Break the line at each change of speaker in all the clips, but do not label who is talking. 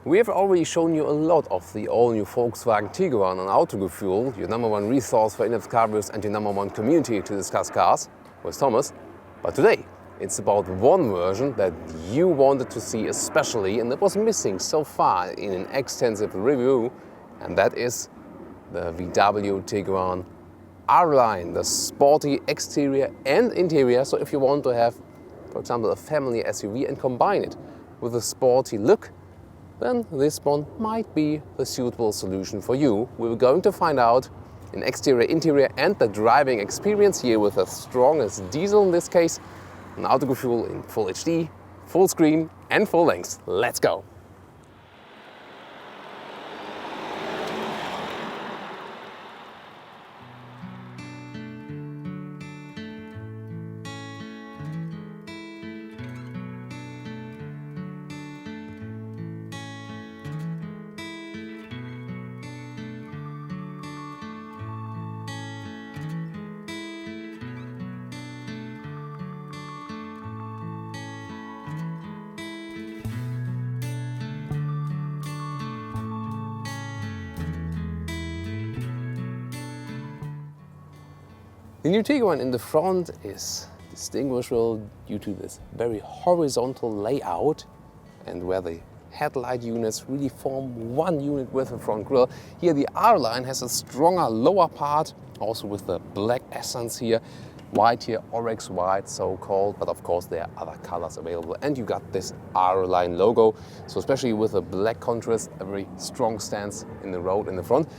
We have already shown you a lot of the all-new Volkswagen Tiguan and Autogefühl, your #1 resource for in-depth car reviews and your #1 community to discuss cars with Thomas. But today, it's about one version that you wanted to see especially and that was missing so far in an extensive review, and that is the VW Tiguan R-Line, the sporty exterior and interior. So if you want to have, for example, a family SUV and combine it with a sporty look, then this one might be the suitable solution for you. We're going to find out in exterior, interior and the driving experience here with the strongest diesel in this case, an Autogefühl in full HD, full screen and full length. Let's go! The new Tiguan in the front is distinguishable due to this very horizontal layout and where the headlight units really form one unit with the front grille. Here the R-Line has a stronger lower part, also with the black accents here. White here, oryx white so-called, but of course there are other colors available. And you got this R-Line logo, so especially with the black contrast, a very strong stance in the road in the front.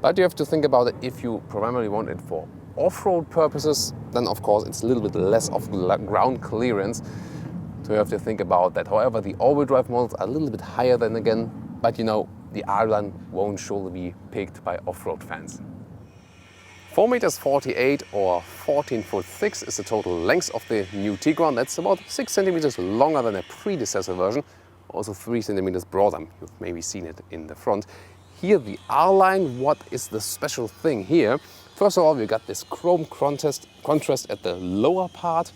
But you have to think about it if you primarily want it for off-road purposes, then of course it's a little bit less of ground clearance. So you have to think about that. However, the all-wheel drive models are a little bit higher than again, but you know, the R-Line won't surely be picked by off-road fans. 4.48 meters or 14.6 is the total length of the new Tiguan. That's about 6 centimeters longer than a predecessor version, also 3 centimeters broader. You've maybe seen it in the front. Here the R-Line, what is the special thing here? First of all, we got this chrome contrast at the lower part,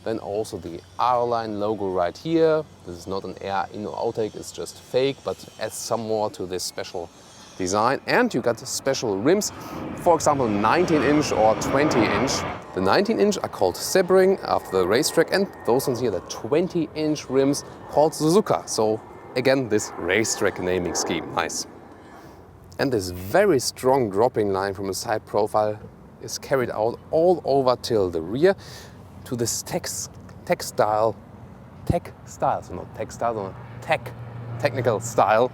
then also the R-Line logo right here. This is not an air-in or outtake, it's just fake, but adds some more to this special design. And you got special rims, for example 19-inch or 20-inch. The 19-inch are called Sebring after the racetrack, and those ones here, the 20-inch rims called Suzuka. So again, this racetrack naming scheme, nice. And this very strong dropping line from the side profile is carried out all over till the rear to this technical style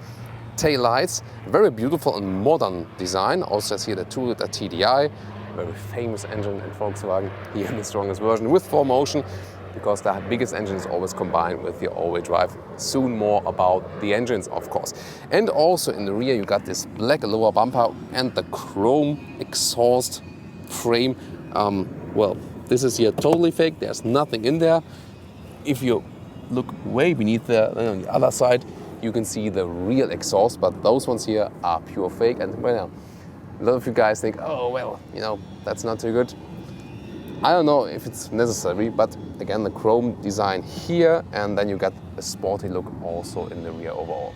tail lights. Very beautiful and modern design. Also has here the 2-liter TDI, very famous engine in Volkswagen, here in the strongest version with 4Motion, because the biggest engine is always combined with the all-wheel drive. Soon more about the engines, of course. And also in the rear you got this black lower bumper and the chrome exhaust frame. Well, this is here totally fake, there's nothing in there. If you look way beneath there, then on the other side, you can see the real exhaust, but those ones here are pure fake. And well, a lot of you guys think, oh well, you know, that's not too good. I don't know if it's necessary, but again, the chrome design here, and then you got a sporty look also in the rear overall.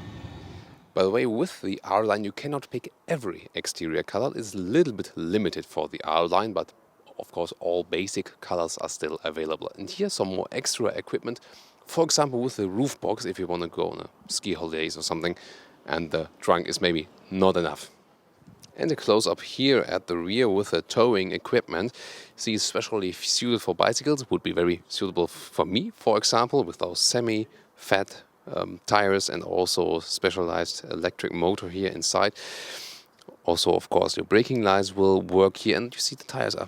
By the way, with the R-Line, you cannot pick every exterior color. It's a little bit limited for the R-Line, but of course, all basic colors are still available. And here's some more extra equipment. For example, with the roof box, if you want to go on a ski holidays or something, and the trunk is maybe not enough. And a close-up here at the rear with the towing equipment. See, especially suited for bicycles, would be very suitable for me, for example, with those semi-fat tires and also specialized electric motor here inside. Also, of course, your braking lights will work here, and you see the tires are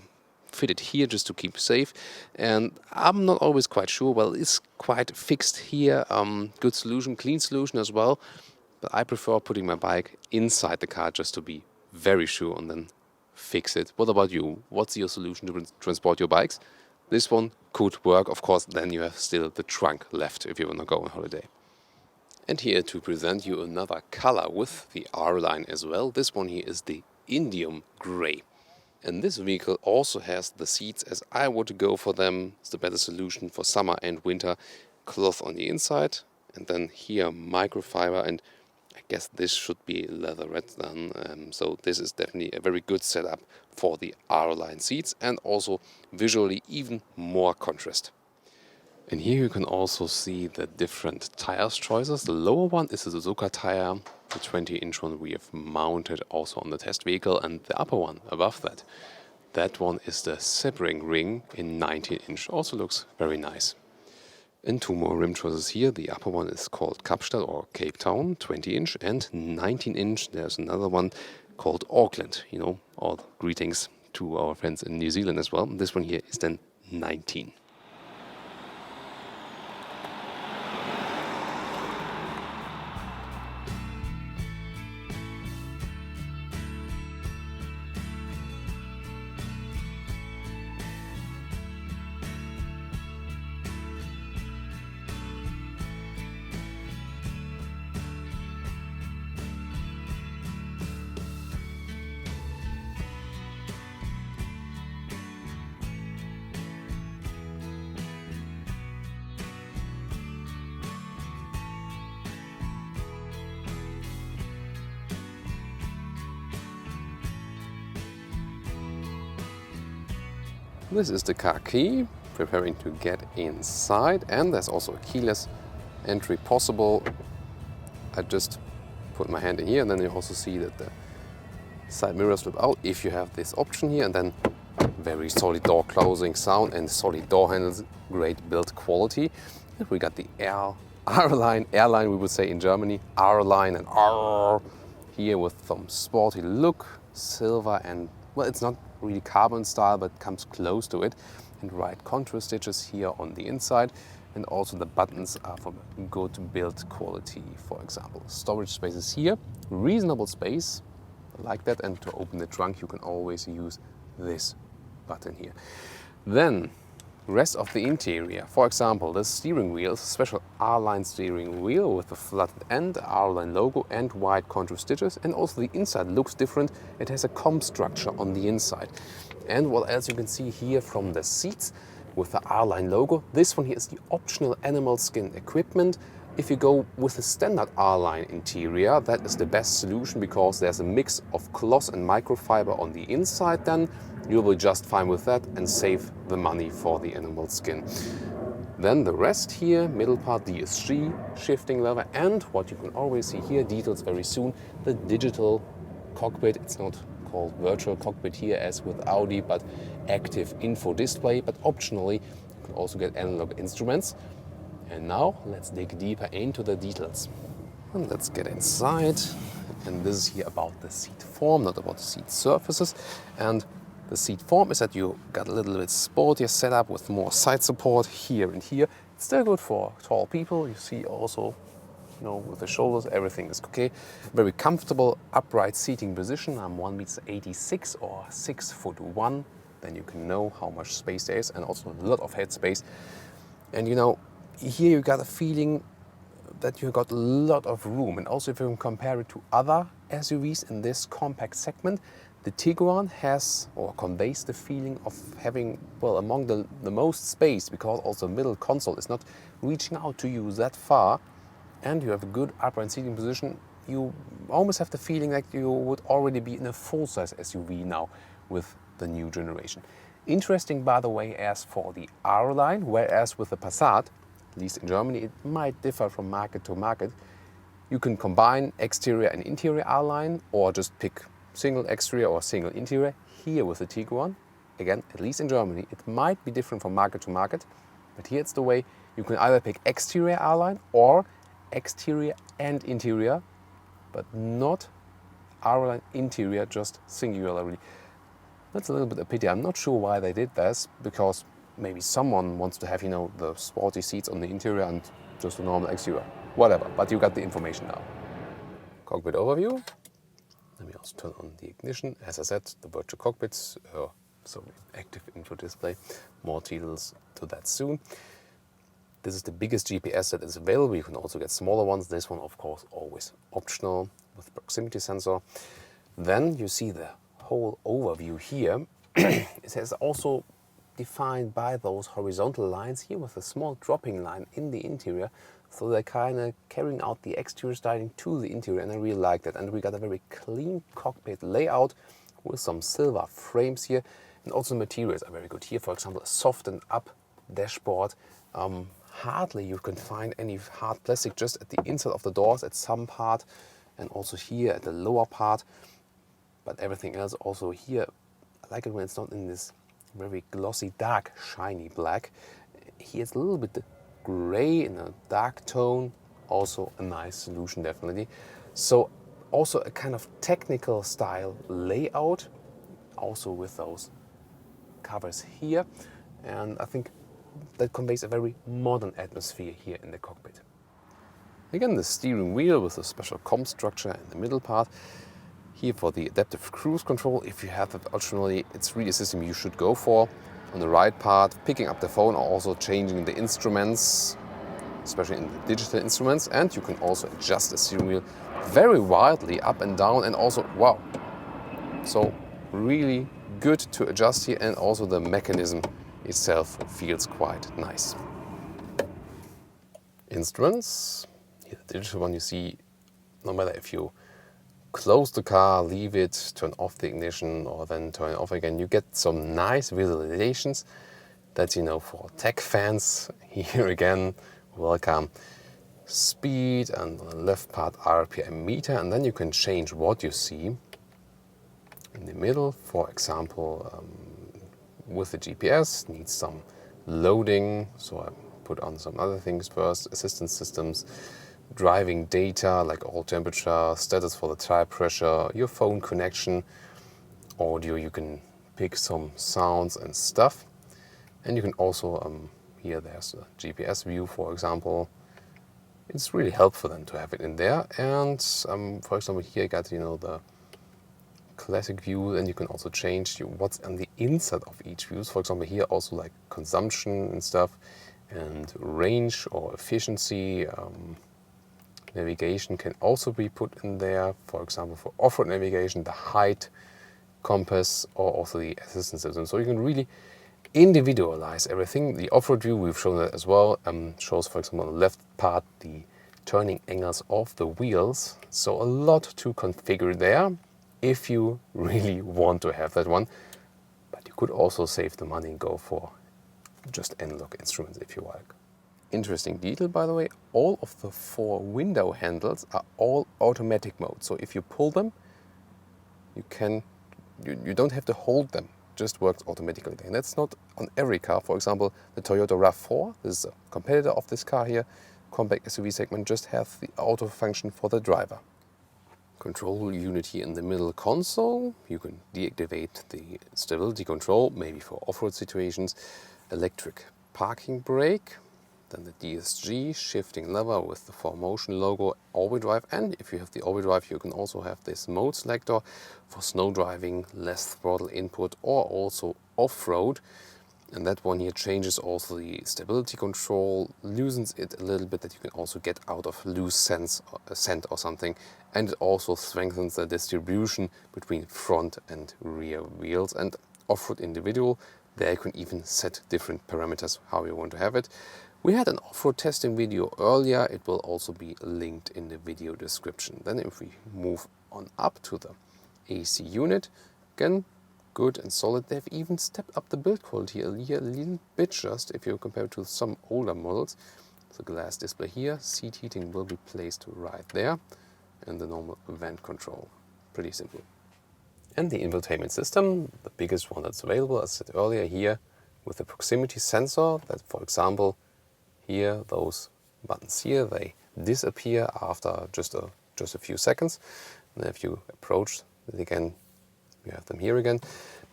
fitted here just to keep safe. And I'm not always quite sure, well, it's quite fixed here. Good solution, clean solution as well. But I prefer putting my bike inside the car just to be very sure and then fix it. What about you? What's your solution to transport your bikes? This one could work, of course, then you have still the trunk left if you want to go on holiday. And here to present you another color with the R-Line as well. This one here is the Indium Grey. And this vehicle also has the seats as I would go for them. It's the better solution for summer and winter. Cloth on the inside, and then here microfiber, and I guess this should be leatherette then. So this is definitely a very good setup for the R-Line seats, and also visually even more contrast. And here you can also see the different tires choices. The lower one is a Suzuka tire, the 20-inch one we have mounted also on the test vehicle, and the upper one above that. That one is the Sebring ring in 19-inch, also looks very nice. And two more rim choices here. The upper one is called Kapstadt or Cape Town, 20-inch, and 19-inch. There's another one called Auckland. You know, all greetings to our friends in New Zealand as well. This one here is then 19. This is the car key, preparing to get inside, and there's also a keyless entry possible. I just put my hand in here, and then you also see that the side mirrors flip out if you have this option here, and then very solid door closing sound and solid door handles, great build quality. And we got the R-Line, we would say in Germany, R-Line and R here with some sporty look, silver, and well, it's not really carbon style, but comes close to it, and right contrast stitches here on the inside, and also the buttons are for good build quality. For example, storage spaces here, reasonable space like that, and to open the trunk you can always use this button here. Then rest of the interior, for example, the steering wheel is a special R-Line steering wheel with the flattened end, R-Line logo and white contrast stitches, and also the inside looks different. It has a comb structure on the inside. And what else you can see here from the seats with the R-Line logo, this one here is the optional animal skin equipment. If you go with the standard R-Line interior, that is the best solution because there's a mix of cloth and microfiber on the inside. Then you will be just fine with that and save the money for the animal skin. Then the rest here, middle part DSG, shifting lever, and what you can always see here, details very soon, the digital cockpit. It's not called virtual cockpit here as with Audi, but active info display, but optionally you can also get analog instruments. And now let's dig deeper into the details. And let's get inside. And this is here about the seat form, not about the seat surfaces. And the seat form is that you got a little bit sportier setup with more side support here and here. It's still good for tall people. You see also, you know, with the shoulders, everything is okay. Very comfortable upright seating position. I'm 1.86 m or 6'1". Then you can know how much space there is, and also a lot of head space. And you know, here you got a feeling that you got a lot of room. And also if you can compare it to other SUVs in this compact segment, the Tiguan has or conveys the feeling of having, well, among the most space, because also the middle console is not reaching out to you that far, and you have a good upright seating position. You almost have the feeling like you would already be in a full-size SUV now with the new generation. Interesting, by the way, as for the R-Line, whereas with the Passat, at least in Germany, it might differ from market to market. You can combine exterior and interior R-Line, or just pick single exterior or single interior. Here with the Tiguan, again, at least in Germany, it might be different from market to market, but here it's the way you can either pick exterior R-Line or exterior and interior, but not R-Line interior, just singularly. That's a little bit a pity. I'm not sure why they did this, because maybe someone wants to have, you know, the sporty seats on the interior and just a normal exterior. Whatever, but you got the information now. Cockpit overview. Let me also turn on the ignition. As I said, the virtual cockpits, active info display. More details to that soon. This is the biggest GPS that is available. You can also get smaller ones. This one, of course, always optional with proximity sensor. Then you see the whole overview here. It is also defined by those horizontal lines here with a small dropping line in the interior. So they're kind of carrying out the exterior styling to the interior, and I really like that. And we got a very clean cockpit layout with some silver frames here, and also the materials are very good. Here, for example, a softened up dashboard. Hardly you can find any hard plastic, just at the inside of the doors at some part, and also here at the lower part. But everything else also here, I like it when it's not in this very glossy, dark, shiny black. Here it's a little bit gray in a dark tone, also a nice solution definitely. So also a kind of technical style layout, also with those covers here, and I think that conveys a very modern atmosphere here in the cockpit. Again, the steering wheel with a special comp structure in the middle part. Here for the adaptive cruise control, if you have that optionally, it's really a system you should go for. On the right part, picking up the phone or also changing the instruments, especially in the digital instruments, and you can also adjust the steering wheel very wildly up and down, and also, wow, so really good to adjust here, and also the mechanism itself feels quite nice. Instruments, here the digital one you see, no matter if you close the car, leave it, turn off the ignition, or then turn it off again, you get some nice visualizations that, you know, for tech fans, here again, welcome. Speed, and on the left part RPM meter, and then you can change what you see. In the middle, for example, with the GPS, needs some loading, so I put on some other things first, assistance systems, driving data like oil temperature, status for the tire pressure, your phone connection, audio, you can pick some sounds and stuff. And you can also, here there's a GPS view, for example. It's really helpful then to have it in there. And for example, here I got, you know, the classic view, and you can also change what's on the inside of each view. For example, here also like consumption and stuff, and range or efficiency. Navigation can also be put in there. For example, for off-road navigation, the height, compass, or also the assistance system. So you can really individualize everything. The off-road view, we've shown that as well, shows, for example, on the left part, the turning angles of the wheels. So a lot to configure there if you really want to have that one. But you could also save the money and go for just analog instruments if you like. Interesting detail, by the way, all of the 4 window handles are all automatic mode. So if you pull them, you don't have to hold them, just works automatically. And that's not on every car. For example, the Toyota RAV4, this is a competitor of this car here, compact SUV segment, just has the auto function for the driver. Control unit here in the middle console. You can deactivate the stability control, maybe for off-road situations. Electric parking brake. Then the DSG shifting lever with the 4Motion logo, all-wheel drive, and if you have the all-wheel drive, you can also have this mode selector for snow driving, less throttle input, or also off-road. And that one here changes also the stability control, loosens it a little bit, that you can also get out of loose scent or something, and it also strengthens the distribution between front and rear wheels. And off-road individual, there you can even set different parameters how you want to have it. We had an off-road testing video earlier, it will also be linked in the video description. Then if we move on up to the AC unit, again, good and solid. They've even stepped up the build quality a little bit, just if you compare it to some older models. The glass display here, seat heating will be placed right there, and the normal vent control, pretty simple. And the infotainment system, the biggest one that's available, as I said earlier, here with the proximity sensor, that for example, here, those buttons here, they disappear after just a few seconds. And if you approach it again, you have them here again.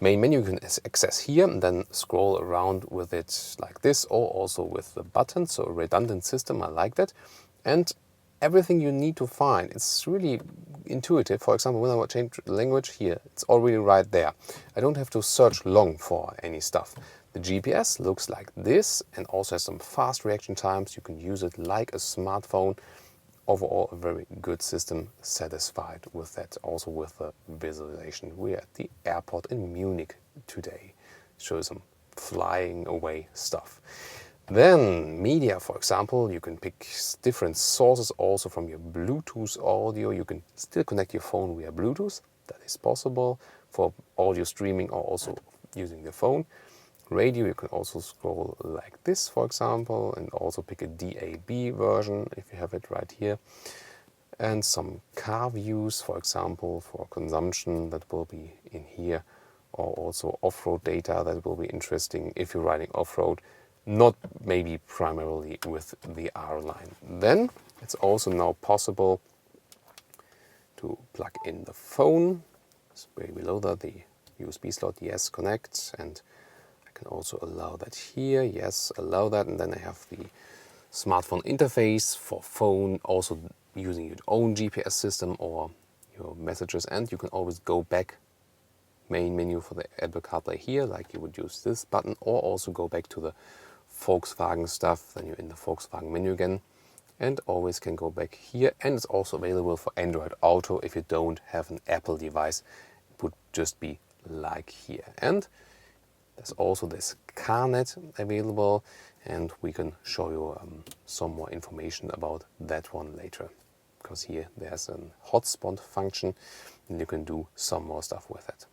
Main menu you can access here, and then scroll around with it like this, or also with the buttons. So a redundant system, I like that. And everything you need to find, it's really intuitive. For example, when I want to change language here, it's already right there. I don't have to search long for any stuff. The GPS looks like this and also has some fast reaction times. You can use it like a smartphone. Overall, a very good system, satisfied with that. Also with the visualization. We're at the airport in Munich today. Shows some flying away stuff. Then media, for example, you can pick different sources also from your Bluetooth audio. You can still connect your phone via Bluetooth. That is possible for audio streaming or also using the phone. Radio, you can also scroll like this, for example, and also pick a DAB version if you have it right here. And some car views, for example, for consumption, that will be in here, or also off-road data that will be interesting if you're riding off-road, not maybe primarily with the R-Line. Then it's also now possible to plug in the phone. So way below that, the USB slot, yes, connect, and I can also allow that here, yes, allow that, and then I have the smartphone interface for phone, also using your own GPS system or your messages, and you can always go back main menu for the Apple CarPlay here, like you would use this button, or also go back to the Volkswagen stuff, then you're in the Volkswagen menu again, and always can go back here. And it's also available for Android Auto if you don't have an Apple device. It would just be like here. And there's also this CarNet available, and we can show you some more information about that one later, because here there's a hotspot function and you can do some more stuff with it.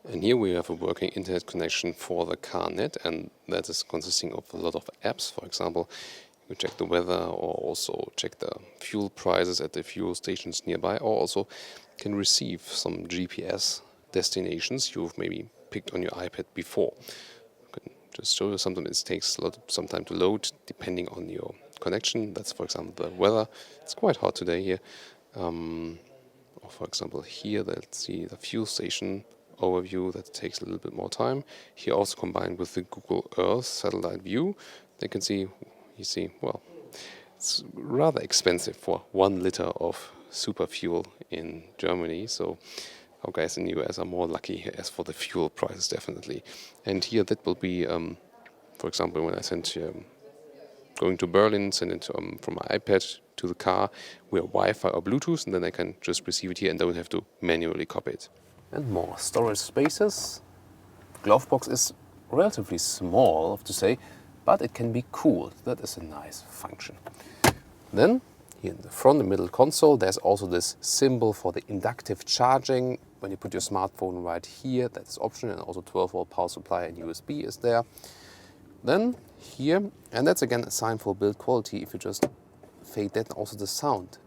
And here we have a working internet connection for the CarNet, and that is consisting of a lot of apps. For example, you can check the weather or also check the fuel prices at the fuel stations nearby, or also can receive some GPS destinations you've maybe picked on your iPad before. I can just show you sometimes it takes some time to load depending on your connection. That's, for example, the weather. It's quite hot today here. Or for example here, let's see the fuel station overview, that takes a little bit more time. Here also combined with the Google Earth satellite view, they can see, you see, well, it's rather expensive for 1 liter of super fuel in Germany. So our guys in the US are more lucky as for the fuel prices, definitely. And here that will be, for example, when I send going to Berlin, send it from my iPad to the car via Wi-Fi or Bluetooth, and then I can just receive it here and don't have to manually copy it. And more storage spaces. The glove box is relatively small, I have to say, but it can be cooled. That is a nice function. Then here in the front and middle console, there's also this symbol for the inductive charging. When you put your smartphone right here, that's optional, and also 12-volt power supply and USB is there. Then here, and that's again a sign for build quality, if you just fade that, and also the sound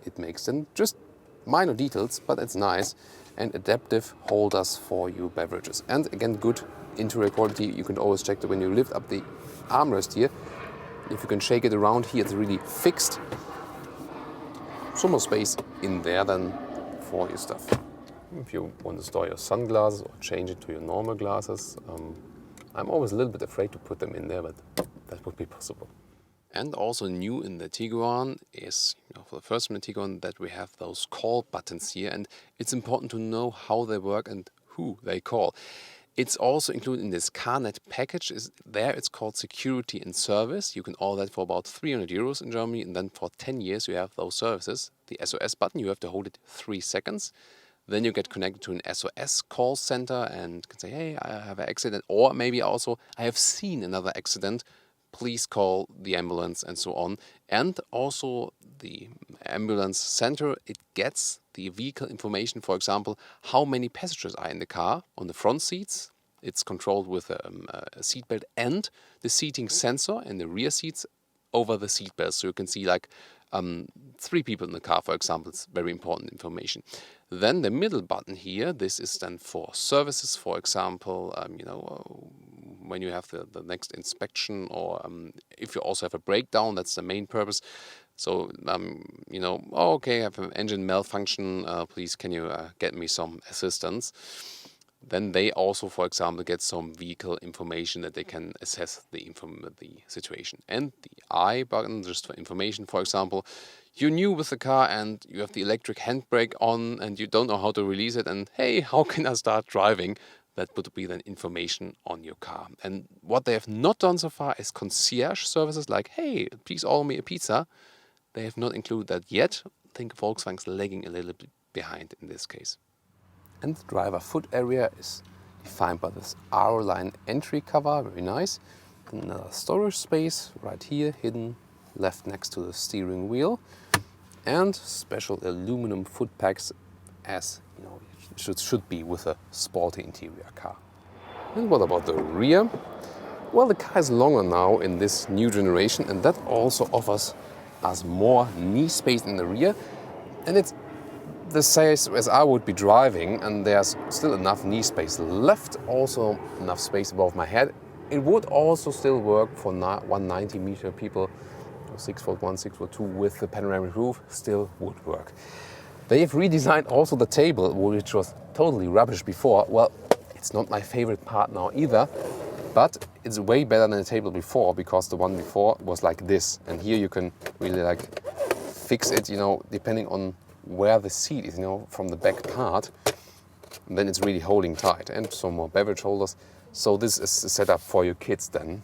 it makes. Then just minor details, but it's nice. And adaptive holders for your beverages. And again, good interior quality. You can always check that when you lift up the armrest here, if you can shake it around here, it's really fixed. Some more space in there than for your stuff. If you want to store your sunglasses or change it to your normal glasses, I'm always a little bit afraid to put them in there, but that would be possible. And also new in the Tiguan is, for the first one in the Tiguan, that we have those call buttons here, and it's important to know how they work and who they call. It's also included in this CarNet package. It's called Security and Service. You can order that for about 300 euros in Germany, and then for 10 years you have those services. The SOS button, you have to hold it 3 seconds. Then you get connected to an SOS call center and can say, hey, I have an accident, or maybe also, I have seen another accident. Please call the ambulance and so on. And also the ambulance center, it gets the vehicle information, for example, how many passengers are in the car on the front seats. It's controlled with a seatbelt and the seating sensor in the rear seats over the seatbelt. So you can see like 3 people in the car, for example. It's very important information. Then the middle button here, this is then for services, for example, when you have the next inspection, or if you also have a breakdown, that's the main purpose. So, okay, I have an engine malfunction, please can you get me some assistance? Then they also, for example, get some vehicle information that they can assess the situation. And the I button, just for information, for example, you're new with the car and you have the electric handbrake on and you don't know how to release it, and hey, how can I start driving? That would be then information on your car. And what they have not done so far is concierge services like, hey, please order me a pizza. They have not included that yet. I think Volkswagen's lagging a little bit behind in this case. And the driver foot area is defined by this R-Line entry cover, very nice. Another storage space right here, hidden left next to the steering wheel, and special aluminum foot packs, as you know, it should be with a sporty interior car. And what about the rear? Well, the car is longer now in this new generation, and that also offers us more knee space in the rear. And it's the same as I would be driving, and there's still enough knee space left, also enough space above my head. It would also still work for 190-meter people, 6'1", 6'2", with the panoramic roof, still would work. They have redesigned also the table, which was totally rubbish before. Well, it's not my favorite part now either, but it's way better than the table before, because the one before was like this, and here you can really like fix it, you know, depending on where the seat is, you know, from the back part. And then it's really holding tight, and some more beverage holders. So this is set up for your kids then,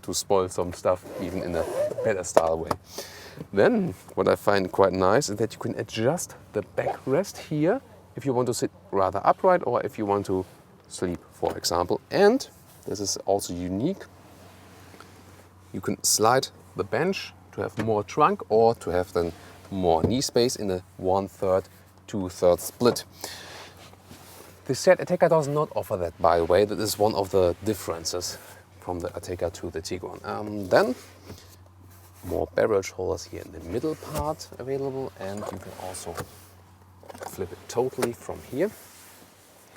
to spoil some stuff even in a better style way. Then what I find quite nice is that you can adjust the backrest here if you want to sit rather upright, or if you want to sleep, for example. And this is also unique. You can slide the bench to have more trunk, or to have then more knee space in a 1/3, 2/3 split. The Seat Ateca does not offer that, by the way. That is one of the differences from the Ateca to the Tiguan. Then more beverage holders here in the middle part available, and you can also flip it totally from here.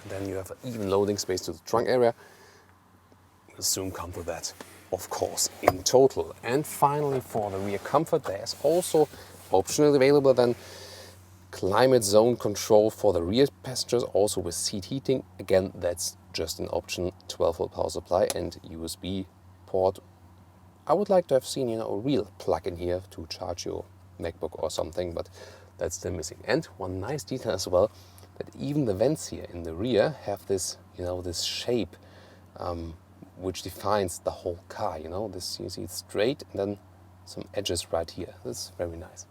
Then you have an even loading space to the trunk area. We'll soon come to that, of course, in total. And finally, for the rear comfort, there's also optionally available then climate zone control for the rear passengers, also with seat heating. Again, that's just an option. 12-volt power supply and USB port. I would like to have seen, you know, a real plug in here to charge your MacBook or something, but that's still missing. And one nice detail as well, that even the vents here in the rear have this, you know, this shape which defines the whole car. You know, this, you see it's straight, and then some edges right here. That's very nice.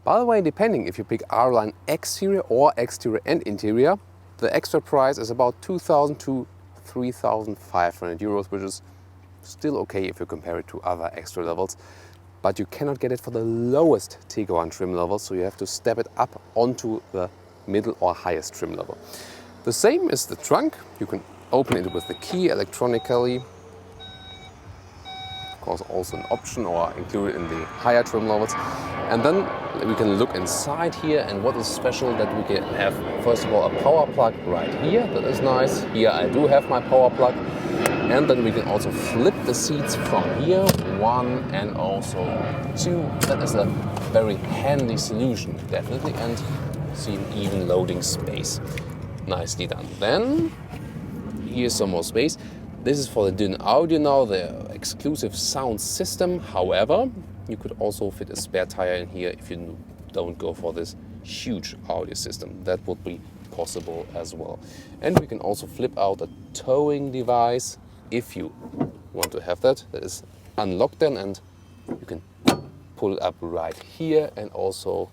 By the way, depending if you pick R-Line exterior or exterior and interior, the extra price is about 2,000 to 3,500 euros, which is still okay if you compare it to other extra levels. But you cannot get it for the lowest Tiguan trim level, so you have to step it up onto the middle or highest trim level. The same is the trunk. You can open it with the key electronically. Of course, also an option, or included in the higher trim levels. And then we can look inside here, and what is special that we can have, first of all, a power plug right here. That is nice. Here I do have my power plug. And then we can also flip the seats from here, 1 and also 2. That is a very handy solution, definitely, and see an even loading space. Nicely done. Then here's some more space. This is for the DIN audio now, the exclusive sound system. However, you could also fit a spare tire in here if you don't go for this huge audio system. That would be possible as well. And we can also flip out a towing device if you want to have that. That is unlocked then, and you can pull it up right here and also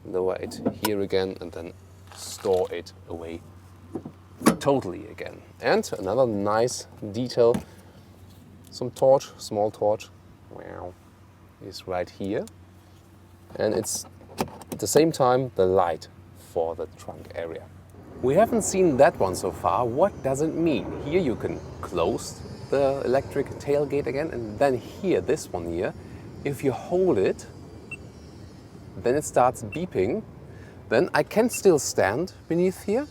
lower it here again, and then store it away totally again. And another nice detail, some torch, small torch, wow, is right here. And it's at the same time the light for the trunk area. We haven't seen that one so far. What does it mean? Here you can close the electric tailgate again, and then here, this one here, if you hold it, then it starts beeping. Then I can still stand beneath here,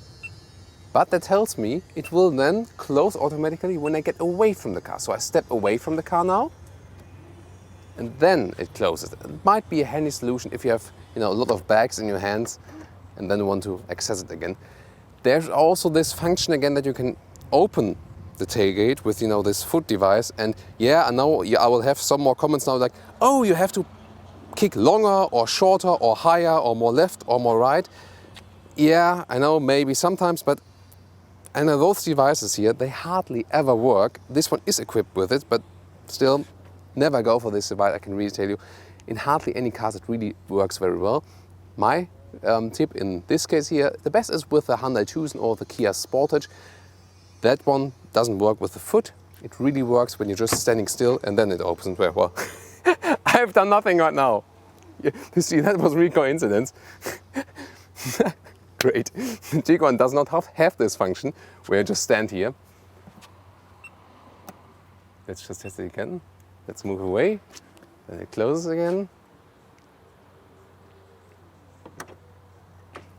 but that tells me it will then close automatically when I get away from the car. So I step away from the car now, and then it closes. It might be a handy solution if you have, you know, a lot of bags in your hands and then want to access it again. There's also this function again that you can open the tailgate with, you know, this foot device. And yeah, I know I will have some more comments now like, oh, you have to kick longer or shorter or higher or more left or more right. Yeah, I know, maybe sometimes, but I know those devices here, they hardly ever work. This one is equipped with it, but still, never go for this device. I can really tell you, in hardly any cars it really works very well. My tip in this case here, the best is with the Hyundai Tucson or the Kia Sportage. That one doesn't work with the foot. It really works when you're just standing still and then it opens very well. I have done nothing right now. You see, that was really coincidence. Great. The Tiguan does not have this function where you just stand here. Let's just test it again. Let's move away. Then it closes again.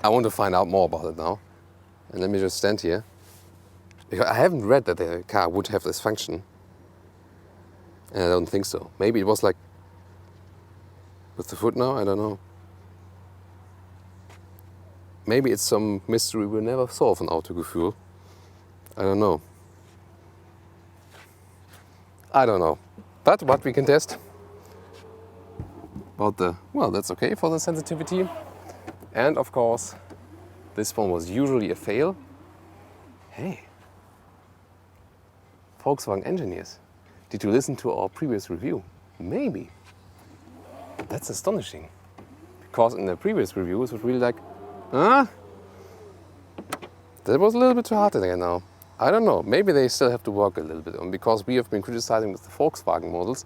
I want to find out more about it now. And let me just stand here. Because I haven't read that the car would have this function. And I don't think so. Maybe it was like with the foot now, I don't know. Maybe it's some mystery we'll never solve in Autogefühl. I don't know. I don't know. But what we can test about the, well, that's okay for the sensitivity. And of course, this one was usually a fail. Hey, Volkswagen engineers, did you listen to our previous review? Maybe. That's astonishing. Because in the previous review, it was really like, huh? That was a little bit too hard again now. I don't know, maybe they still have to work a little bit on, because we have been criticizing with the Volkswagen models.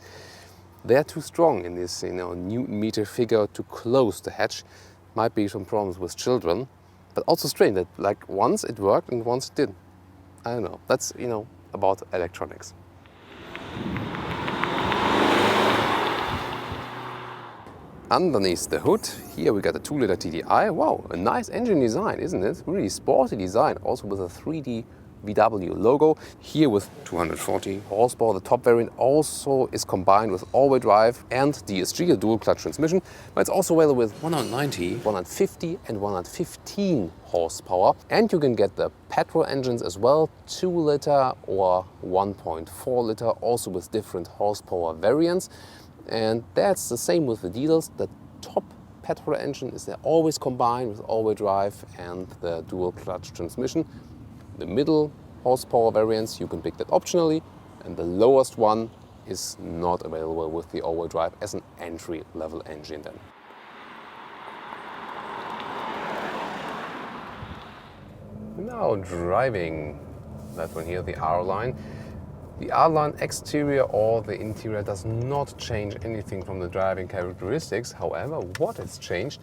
They're too strong in this, Newton meter figure to close the hatch. Might be some problems with children, but also strange that like once it worked and once it didn't. I don't know, that's, about electronics. Underneath the hood, here we got a 2-liter TDI. Wow, a nice engine design, isn't it? Really sporty design, also with a 3D VW logo. Here with 240 horsepower, the top variant also is combined with all-wheel drive and DSG, a dual clutch transmission, but it's also available with 190, 150 and 115 horsepower. And you can get the petrol engines as well, 2-liter or 1.4 liter, also with different horsepower variants. And that's the same with the diesels. The top petrol engine is always combined with all-wheel drive and the dual clutch transmission. The middle horsepower variants, you can pick that optionally, and the lowest one is not available with the all-wheel drive as an entry-level engine then. Now driving that one here, the R-Line. The R-Line exterior or the interior does not change anything from the driving characteristics. However, what has changed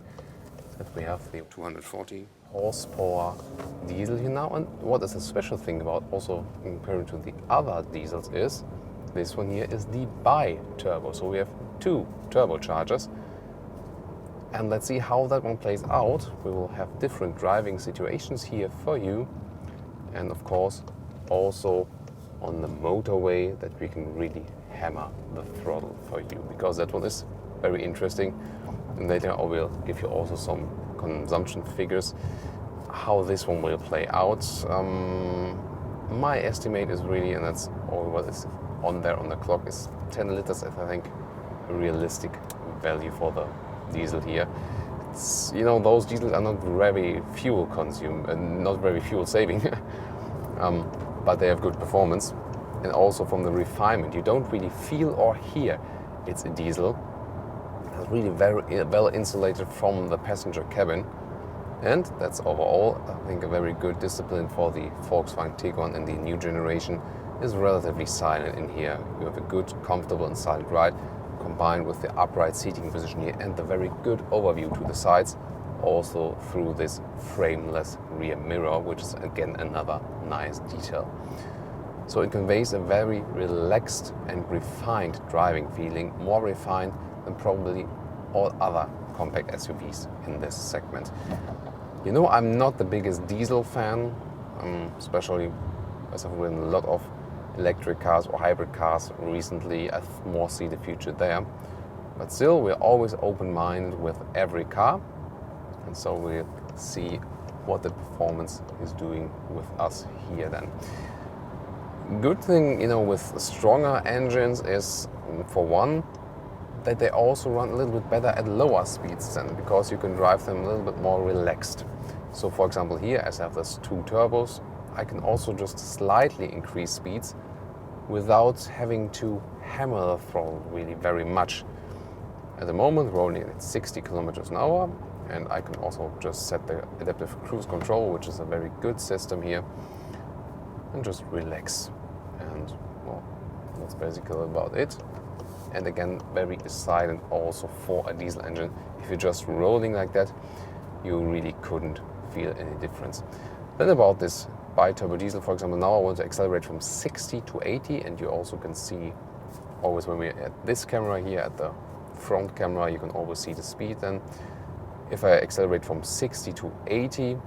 is that we have the 240 horsepower diesel here now. And what is a special thing about also compared to the other diesels is this one here is the BiTurbo. So we have 2 turbochargers. And let's see how that one plays out. We will have different driving situations here for you. And of course, also on the motorway that we can really hammer the throttle for you, because that one is very interesting. And later I will give you also some consumption figures, how this one will play out. My estimate is really, and that's all what is on there on the clock, is 10 liters, I think, a realistic value for the diesel here. It's, those diesels are not very fuel not very fuel saving. But they have good performance, and also from the refinement, you don't really feel or hear it's a diesel. It's really very well insulated from the passenger cabin, and that's overall, I think, a very good discipline for the Volkswagen Tiguan. And the new generation is relatively silent in here. You have a good, comfortable and silent ride, combined with the upright seating position here and the very good overview to the sides, also through this frameless rear mirror, which is again another nice detail. So it conveys a very relaxed and refined driving feeling, more refined than probably all other compact SUVs in this segment. I'm not the biggest diesel fan, especially as I've ridden a lot of electric cars or hybrid cars recently. I more see the future there. But still, we're always open-minded with every car. And so we'll see what the performance is doing with us here then. Good thing, with stronger engines is, for one, that they also run a little bit better at lower speeds then, because you can drive them a little bit more relaxed. So for example here, as I have those 2 turbos, I can also just slightly increase speeds without having to hammer the throttle really very much. At the moment we're only at 60 kilometers an hour, and I can also just set the adaptive cruise control, which is a very good system here, and just relax. And well, That's basically about it. And again, very silent also for a diesel engine. If you're just rolling like that, you really couldn't feel any difference. Then about this BiTurbo diesel, for example, now I want to accelerate from 60 to 80, and you also can see always when we're at this camera here, at the front camera, you can always see the speed. Then if I accelerate from 60 to 80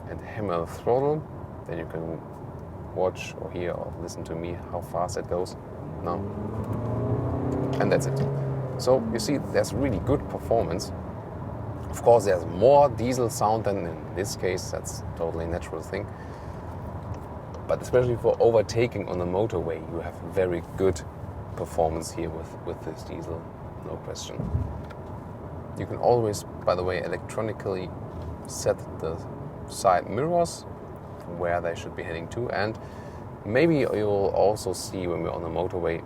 and hammer the throttle, then you can watch or hear or listen to me how fast it goes now. And that's it. So you see, there's really good performance. Of course, there's more diesel sound than in this case. That's totally a natural thing. But especially for overtaking on the motorway, you have very good performance here with this diesel, no question. You can always, by the way, electronically set the side mirrors where they should be heading to, and maybe you'll also see when we're on the motorway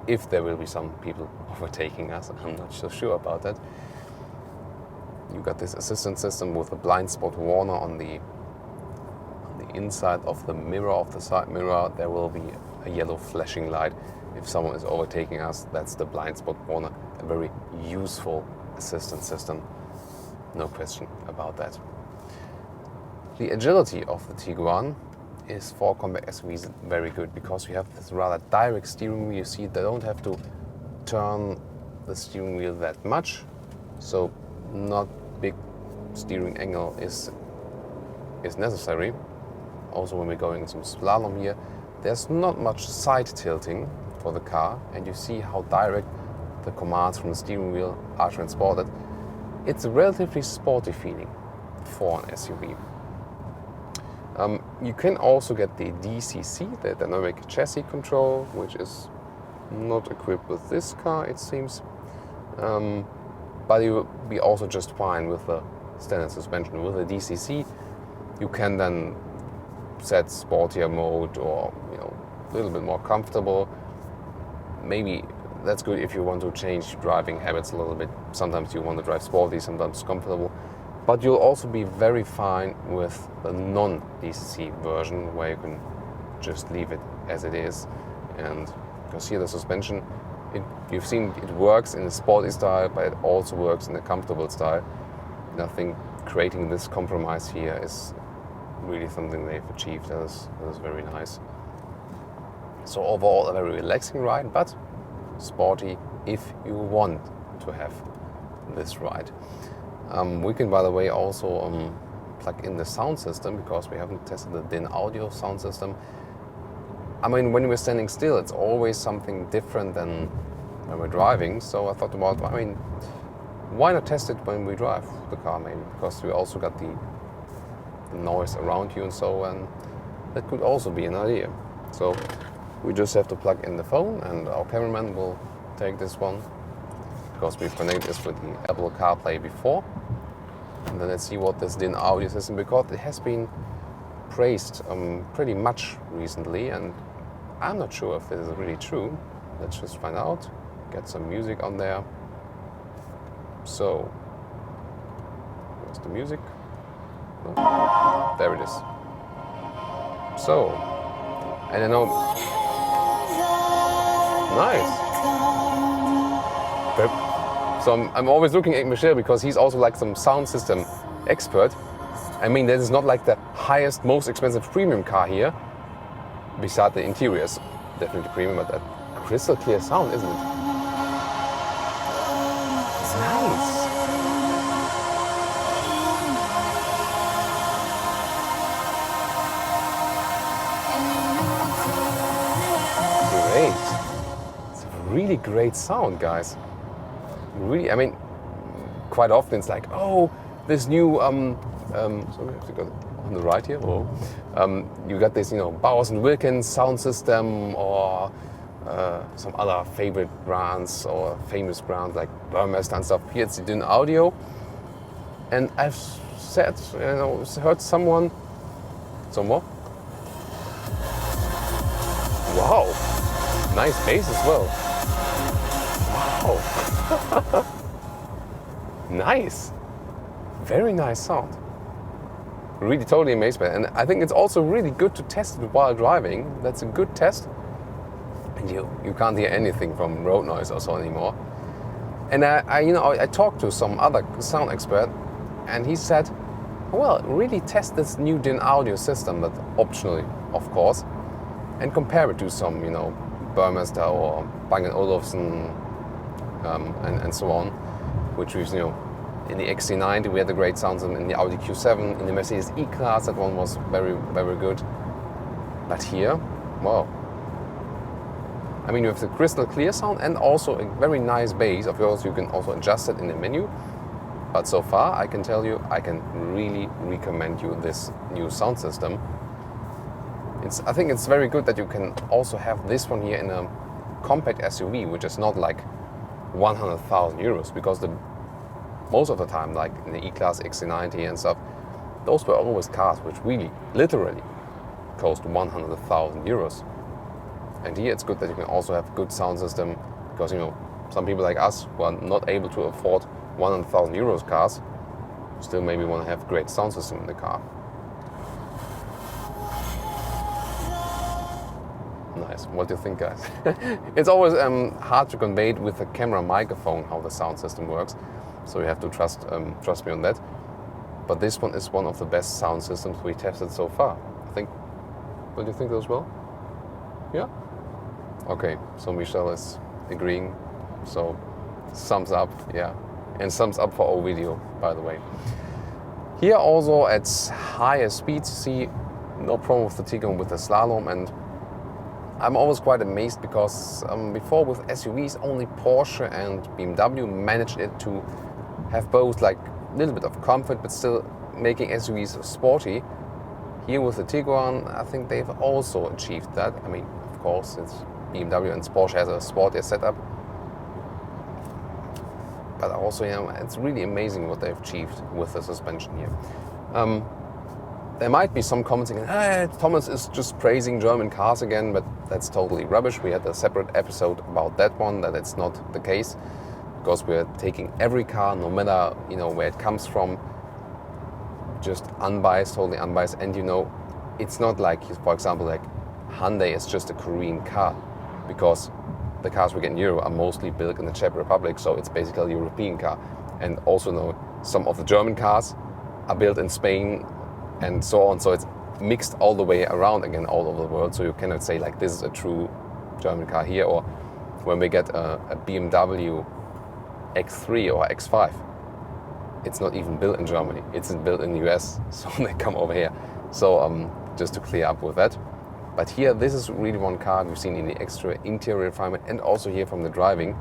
if there will be some people overtaking us. I'm not so sure about that. You got this assistance system with a blind spot warner on the inside of the mirror, of the side mirror. There will be a yellow flashing light if someone is overtaking us. That's the blind spot warner. A very useful assistance system, no question about that. The agility of the Tiguan is for compact SUVs very good, because we have this rather direct steering wheel. You see, they don't have to turn the steering wheel that much, so not big steering angle is necessary. Also, when we're going some slalom here, there's not much side tilting for the car, and you see how direct the commands from the steering wheel are transported. It's a relatively sporty feeling for an SUV. You can also get the DCC, the dynamic chassis control, which is not equipped with this car, it seems. But you will be also just fine with the standard suspension. With the DCC, you can then set sportier mode, or a little bit more comfortable. Maybe that's good if you want to change driving habits a little bit. Sometimes you want to drive sporty, sometimes comfortable. But you'll also be very fine with the non-DCC version, where you can just leave it as it is. And because here the suspension, you've seen it works in a sporty style, but it also works in a comfortable style. And I think creating this compromise here is really something they've achieved. That is very nice. So overall, a very relaxing ride, but sporty if you want to have this ride. We can, by the way, also plug in the sound system, because we haven't tested the DIN audio sound system. I mean, when we're standing still, it's always something different than when we're driving. So I thought about, why not test it when we drive the car, maybe? Because we also got the noise around you and so, and that could also be an idea. So we just have to plug in the phone, and our cameraman will take this one, because we've connected this with the Apple CarPlay before. And then let's see what this DIN audio system, because it has been praised pretty much recently, and I'm not sure if this is really true. Let's just find out. Get some music on there. So, where's the music? No. There it is. So, I don't know. Nice. So I'm always looking at Michel, because he's also like some sound system expert. I mean, that is not like the highest, most expensive premium car here. Besides the interiors, definitely premium, but that crystal clear sound, isn't it? Nice. Great. It's a really great sound, guys. Really, I mean, quite often it's like, oh, this new, sorry, I have to go on the right here. Oh, you got this, Bowers & Wilkins sound system, or some other favorite brands or famous brands like Burmester and stuff. Here it's the DIN audio, and I've heard someone. Some more. Wow, nice bass as well. Wow. Nice. Very nice sound. Really totally amazed by it. And I think it's also really good to test it while driving. That's a good test. and you can't hear anything from road noise or so anymore. And I talked to some other sound expert, and he said, well, really test this new DIN audio system, but optionally, of course, and compare it to some, Burmester or Bang & Olufsen and so on, which we've, in the XC90 we had a great sound system, in the Audi Q7, in the Mercedes E-Class that one was very, very good. But here, wow. I mean, you have the crystal clear sound and also a very nice bass. Of course, you can also adjust it in the menu. But so far, I can tell you, I can really recommend you this new sound system. I think it's very good that you can also have this one here in a compact SUV, which is not like 100,000 euros, because most of the time, like in the E-Class, XC90 and stuff, those were always cars which really, literally, cost 100,000 euros. And here it's good that you can also have good sound system, because some people like us who are not able to afford 100,000 euros cars still maybe want to have great sound system in the car. Nice. What do you think, guys? It's always hard to convey it with a camera microphone how the sound system works, so you have to trust me on that. But this one is one of the best sound systems we tested so far, I think. Don't you think as well? Yeah? Okay, so Michelle is agreeing, so thumbs up, yeah. And thumbs up for our video, by the way. Here also at higher speeds, you see no problem with the Tiguan with the slalom, and I'm always quite amazed because before with SUVs only Porsche and BMW managed it to have both like a little bit of comfort but still making SUVs sporty. Here with the Tiguan, I think they've also achieved that. I mean, of course, it's BMW and Porsche has a sportier setup. But also, it's really amazing what they've achieved with the suspension here. There might be some comments saying, Thomas is just praising German cars again, but that's totally rubbish. We had a separate episode about that one, that it's not the case, because we're taking every car, no matter where it comes from, just unbiased, totally unbiased. And it's not like, for example, like Hyundai is just a Korean car, because the cars we get in Europe are mostly built in the Czech Republic, so it's basically a European car. And also some of the German cars are built in Spain and so on, so it's mixed all the way around again all over the world, so you cannot say like this is a true German car here. Or when we get a BMW X3 or X5, it's not even built in Germany, it's built in the US, so they come over here. So just to clear up with that. But here, this is really one car we've seen in the extra interior refinement, and also here from the driving.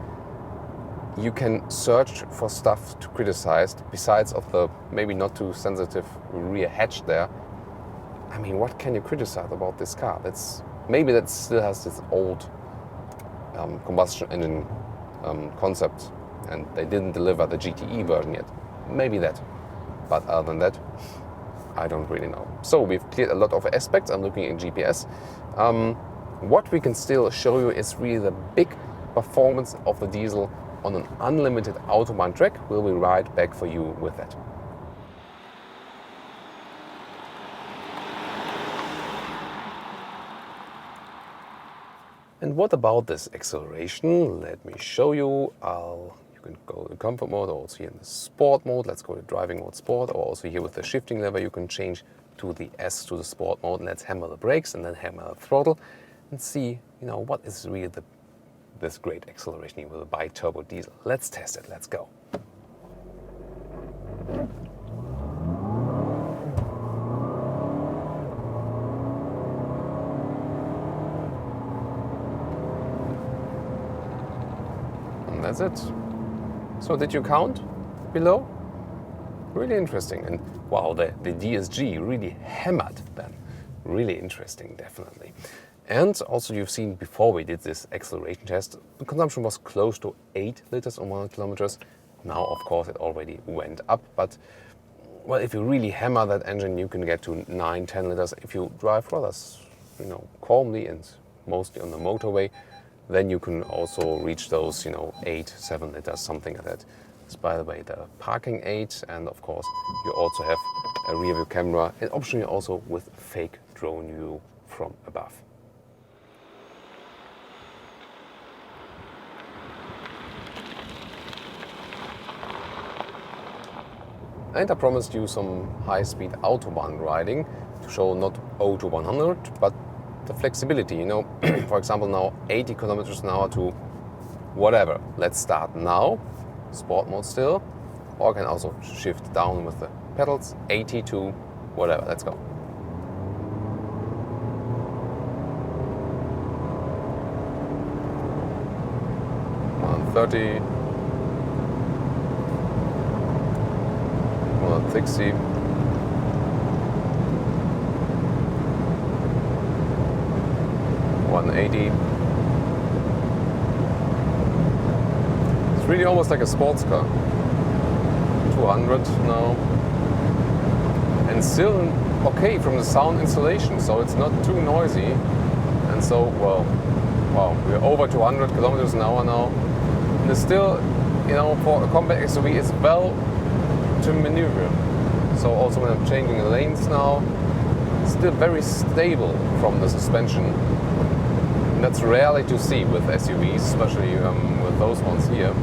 You can search for stuff to criticize, besides of the maybe not too sensitive rear hatch there. I mean, what can you criticize about this car? Maybe that still has this old combustion engine concept, and they didn't deliver the GTE version yet. Maybe that. But other than that, I don't really know. So we've cleared a lot of aspects. I'm looking at GPS. What we can still show you is really the big performance of the diesel on an unlimited Autobahn track. We'll be right back for you with that. And what about this acceleration? Let me show you. You can go to comfort mode, or also here in the sport mode. Let's go to driving mode sport, or also here with the shifting lever you can change to the S, to the sport mode. Let's hammer the brakes and then hammer the throttle and see what is really this great acceleration here with the BiTurbo diesel. Let's test it, let's go. And that's it. So did you count below? Really interesting. And wow, the DSG really hammered them. Really interesting, definitely. And also you've seen before we did this acceleration test, the consumption was close to 8 liters on 100 kilometers. Now, of course, it already went up. But, well, if you really hammer that engine, you can get to 9, 10 liters. If you drive rather, calmly and mostly on the motorway, then you can also reach those, 8, 7 liters, something like that. It's, by the way, the parking aid, and of course, you also have a rear view camera, and optionally also with fake drone view from above. And I promised you some high-speed Autobahn riding to show not 0 to 100, but the flexibility, you know, for example now 80 kilometers an hour to whatever. Let's start now, sport mode still, or I can also shift down with the pedals, 80 to whatever, let's go. On 30, 160, 180. It's really almost like a sports car. 200 now. And still okay from the sound insulation, so it's not too noisy. And so, well, wow, we're over 200 kilometers an hour now. And it's still, you know, for a compact SUV, it's well to maneuver. So also when I'm changing the lanes now, it's still very stable from the suspension. And that's rarely to see with SUVs, especially with those ones here.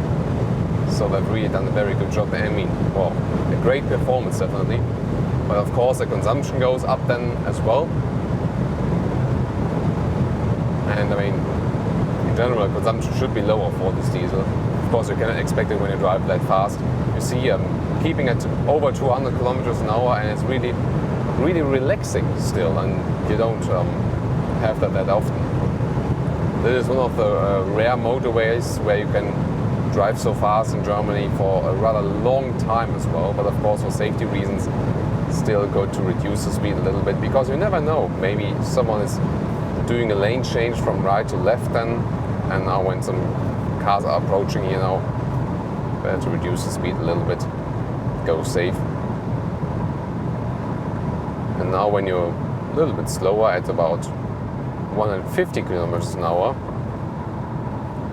So they've really done a very good job. I mean, well, a great performance definitely. But of course the consumption goes up then as well. And I mean, in general, consumption should be lower for this diesel. Of course, you cannot expect it when you drive that fast. You see, keeping it over 200 kilometers an hour, and it's really, really relaxing still, and you don't have that often. This is one of the rare motorways where you can drive so fast in Germany for a rather long time as well. But of course, for safety reasons, still good to reduce the speed a little bit, because you never know. Maybe someone is doing a lane change from right to left then, and now when some cars are approaching, you know, better to reduce the speed a little bit, go safe. And now when you're a little bit slower at about 150 kilometers an hour,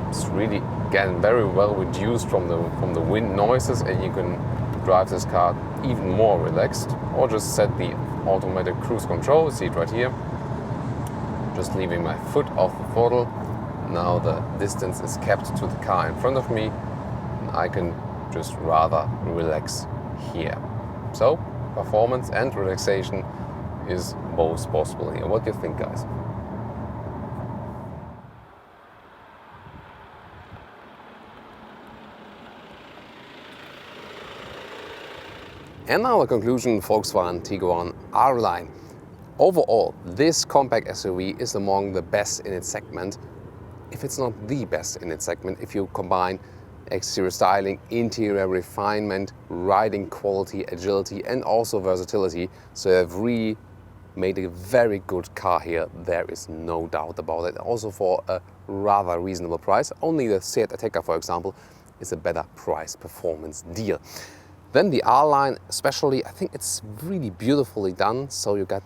it's really again very well reduced from the wind noises, and you can drive this car even more relaxed, or just set the automatic cruise control. See it right here. Just leaving my foot off the throttle. Now the distance is kept to the car in front of me, and I can just rather relax here. So performance and relaxation is both possible here. What do you think, guys? And now a conclusion, Volkswagen Tiguan R-Line. Overall, this compact SUV is among the best in its segment, if it's not the best in its segment, if you combine exterior styling, interior refinement, riding quality, agility, and also versatility. So they've really made a very good car here, there is no doubt about it. Also for a rather reasonable price. Only the Seat Ateca, for example, is a better price-performance deal. Then the R-Line, especially, I think it's really beautifully done. So you got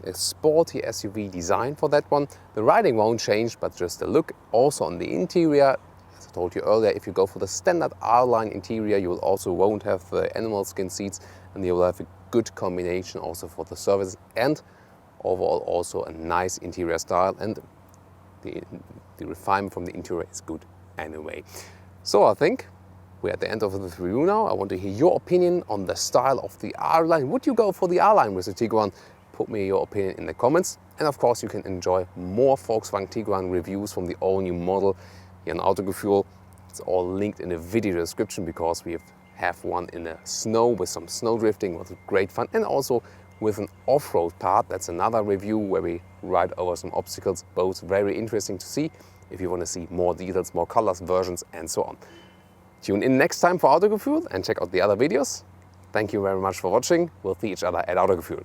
a sporty SUV design for that one. The riding won't change, but just the look. Also on the interior, as I told you earlier, if you go for the standard R-Line interior, you will also won't have the animal skin seats, and you will have a good combination also for the service, and overall also a nice interior style, and the refinement from the interior is good anyway. So I think we're at the end of the review now. I want to hear your opinion on the style of the R-Line. Would you go for the R-Line with the Tiguan? Put me your opinion in the comments. And of course, you can enjoy more Volkswagen Tiguan reviews from the all-new model here on Autogefühl. It's all linked in the video description, because we have one in the snow with some snow drifting, was great fun, and also with an off-road part. That's another review where we ride over some obstacles. Both very interesting to see if you want to see more details, more colors, versions, and so on. Tune in next time for Autogefühl and check out the other videos. Thank you very much for watching. We'll see each other at Autogefühl.